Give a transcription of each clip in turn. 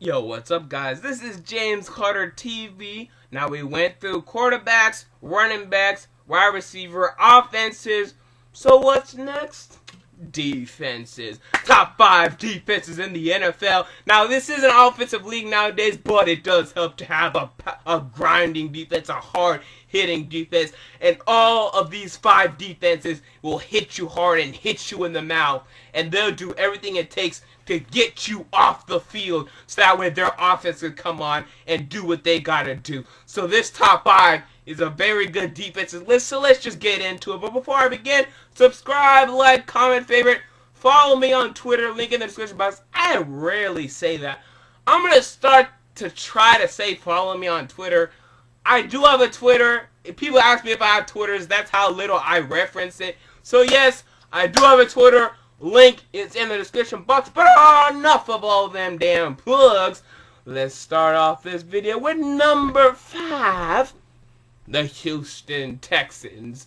Yo, what's up, guys? This is James Carter TV. Now, we went through quarterbacks, running backs, wide receiver, offenses. So, what's next? Defenses. Top 5 defenses in the NFL. Now, this is an offensive league nowadays, but it does help to have a grinding defense, a hard-hitting defense. And all of these 5 defenses will hit you hard and hit you in the mouth. And they'll do everything it takes to get you off the field so that way their offense can come on and do what they gotta do. So this top 5 is a very good defensive list, so let's just get into it. But before I begin, subscribe, like, comment, favorite, follow me on Twitter, link in the description box. I rarely say that. I'm gonna start to try to say follow me on Twitter. I do have a Twitter. If people ask me if I have Twitters, that's how little I reference it. So yes, I do have a Twitter. Link is in the description box, but enough of all them damn plugs. Let's start off this video with number 5, the Houston Texans.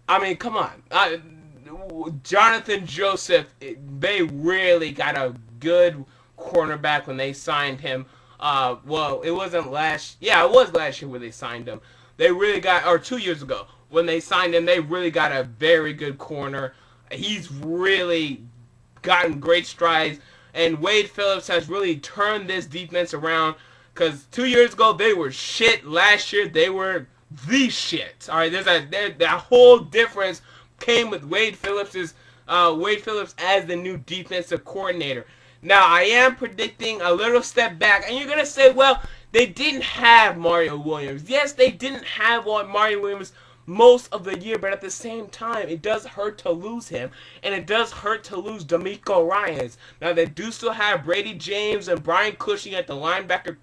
I mean, come on. Jonathan Joseph, they really got a good cornerback when they signed him. Well, it wasn't it was last year when they signed him. They really got, or 2 years ago, when they signed him, they really got a very good corner. He's really gotten great strides, and Wade Phillips has really turned this defense around, because 2 years ago they were shit. Last year they were the shit. All right, that whole difference came with Wade Phillips as the new defensive coordinator. Now I am predicting a little step back, and you're gonna say, well, they didn't have Mario Williams. Yes, they didn't have Mario Williams most of the year, but at the same time, it does hurt to lose him, and it does hurt to lose DeMeco Ryans. Now, they do still have Brady James and Brian Cushing at the linebacker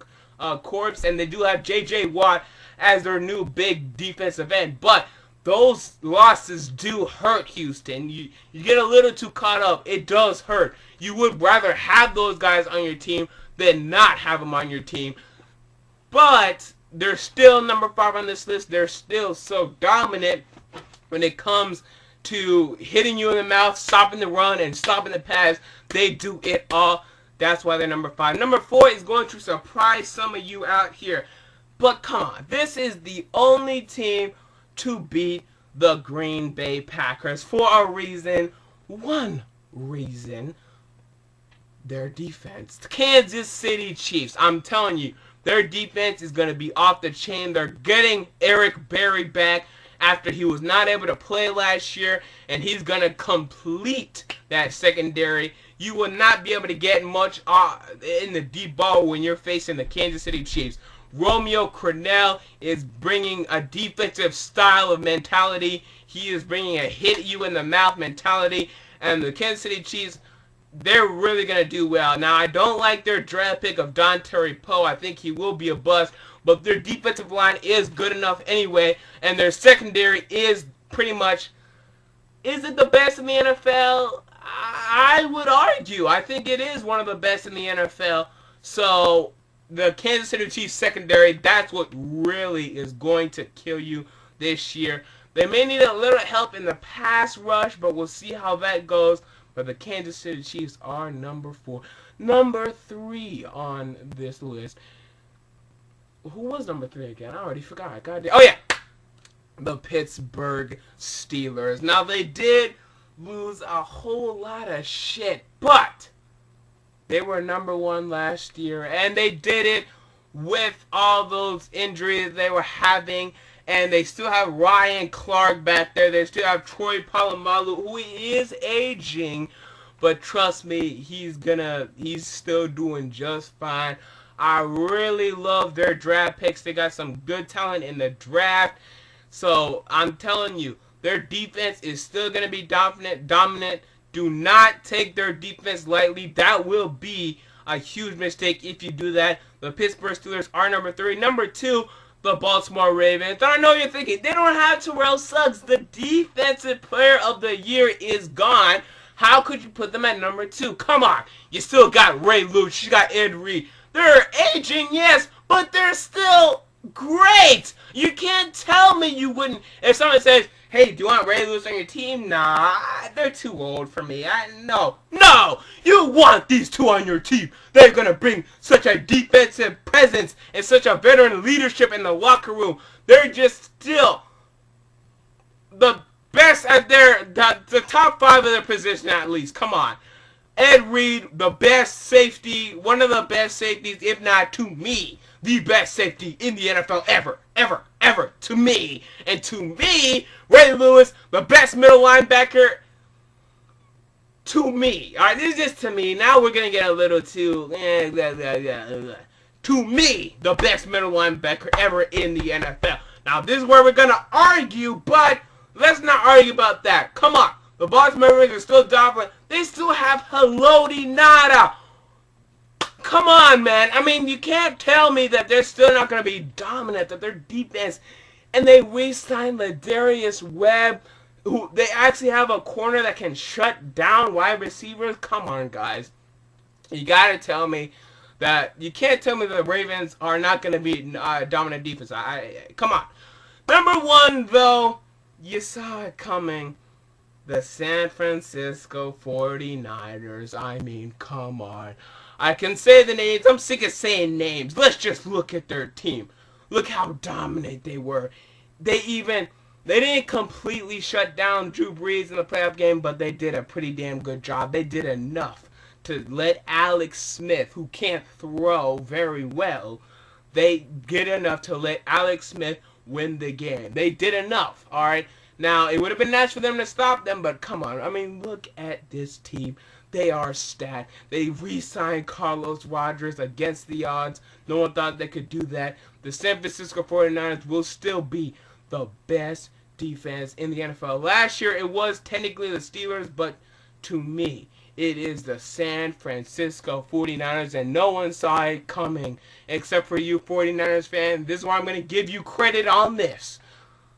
corps, and they do have J.J. Watt as their new big defensive end, but those losses do hurt Houston. You get a little too caught up. It does hurt. You would rather have those guys on your team than not have them on your team, but they're still number 5 on this list. They're still so dominant when it comes to hitting you in the mouth, stopping the run, and stopping the pass. They do it all. That's why they're number 5. Number 4 is going to surprise some of you out here. But come on. This is the only team to beat the Green Bay Packers for a reason. One reason. Their defense. The Kansas City Chiefs. I'm telling you. Their defense is going to be off the chain. They're getting Eric Berry back after he was not able to play last year, and he's going to complete that secondary. You will not be able to get much in the deep ball when you're facing the Kansas City Chiefs. Romeo Crennel is bringing a defensive style of mentality. He is bringing a hit you in the mouth mentality, and the Kansas City Chiefs, they're really going to do well. Now, I don't like their draft pick of Dontari Poe. I think he will be a bust. But their defensive line is good enough anyway. And their secondary is pretty much... Is it the best in the NFL? I would argue. I think it is one of the best in the NFL. So, the Kansas City Chiefs secondary, that's what really is going to kill you this year. They may need a little help in the pass rush, but we'll see how that goes. But the Kansas City Chiefs are number 4. Number 3 on this list. Who was number 3 again? I already forgot. Oh, yeah. The Pittsburgh Steelers. Now, they did lose a whole lot of shit, but they were number 1 last year, and they did it with all those injuries they were having. And they still have Ryan Clark back there. They still have Troy Polamalu, who is aging. But trust me, he's still doing just fine. I really love their draft picks. They got some good talent in the draft. So, I'm telling you, their defense is still going to be dominant. Do not take their defense lightly. That will be a huge mistake if you do that. The Pittsburgh Steelers are number 3. Number 2, the Baltimore Ravens. I know you're thinking, they don't have Terrell Suggs. The defensive player of the year is gone. How could you put them at number 2? Come on. You still got Ray Lewis. You got Ed Reed. They're aging, yes, but they're still great. You can't tell me you wouldn't. If someone says, Hey, do you want Ray Lewis on your team? Nah, they're too old for me. No, you want these two on your team. They're gonna bring such a defensive presence and such a veteran leadership in the locker room. They're just still the best at the top 5 of their position at least. Come on. Ed Reed, the best safety, one of the best safeties, if not to me, the best safety in the NFL ever, to me. And to me, Ray Lewis, the best middle linebacker, to me. Alright, this is just to me. Now we're going to get a little too, to me, the best middle linebacker ever in the NFL. Now, this is where we're going to argue, but let's not argue about that. Come on. The Baltimore Ravens are still dominant. They still have Haloti Ngata. Come on, man. I mean, you can't tell me that they're still not going to be dominant, that their defense, and they re-signed Ladarius Webb, who they actually have a corner that can shut down wide receivers. Come on, guys. You got to tell me that, you can't tell me that the Ravens are not going to be dominant defense. Come on. Number 1, though, you saw it coming. The San Francisco 49ers. I mean, come on. I can say the names. I'm sick of saying names. Let's just look at their team. Look how dominant they were. They didn't completely shut down Drew Brees in the playoff game, but they did a pretty damn good job. They did enough to let Alex Smith, who can't throw very well, they did enough to let Alex Smith win the game. They did enough, all right? Now, it would have been nice for them to stop them, but come on. I mean, look at this team. They are stacked. They re-signed Carlos Rogers against the odds. No one thought they could do that. The San Francisco 49ers will still be the best defense in the NFL. Last year, it was technically the Steelers, but to me, it is the San Francisco 49ers, and no one saw it coming except for you 49ers fans. This is why I'm going to give you credit on this.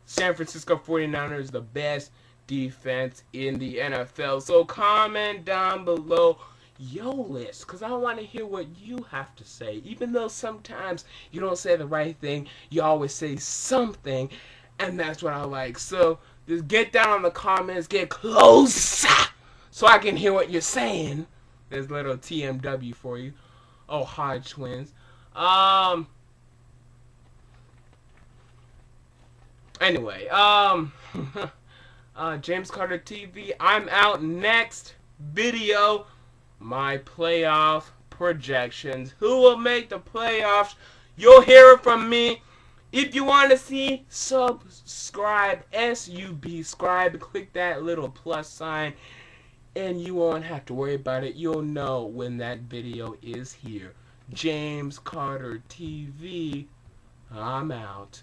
San Francisco 49ers, the best defense in the NFL. So comment down below your list, because I want to hear what you have to say. Even though sometimes you don't say the right thing, you always say something, and that's what I like. So just get down in the comments, get close, so I can hear what you're saying. There's a little TMW for you. Oh, Hodge twins. Anyway, James Carter TV, I'm out. Next video, my playoff projections. Who will make the playoffs? You'll hear it from me. If you want to see, subscribe, SUB-scribe, click that little plus sign, and you won't have to worry about it. You'll know when that video is here. James Carter TV, I'm out.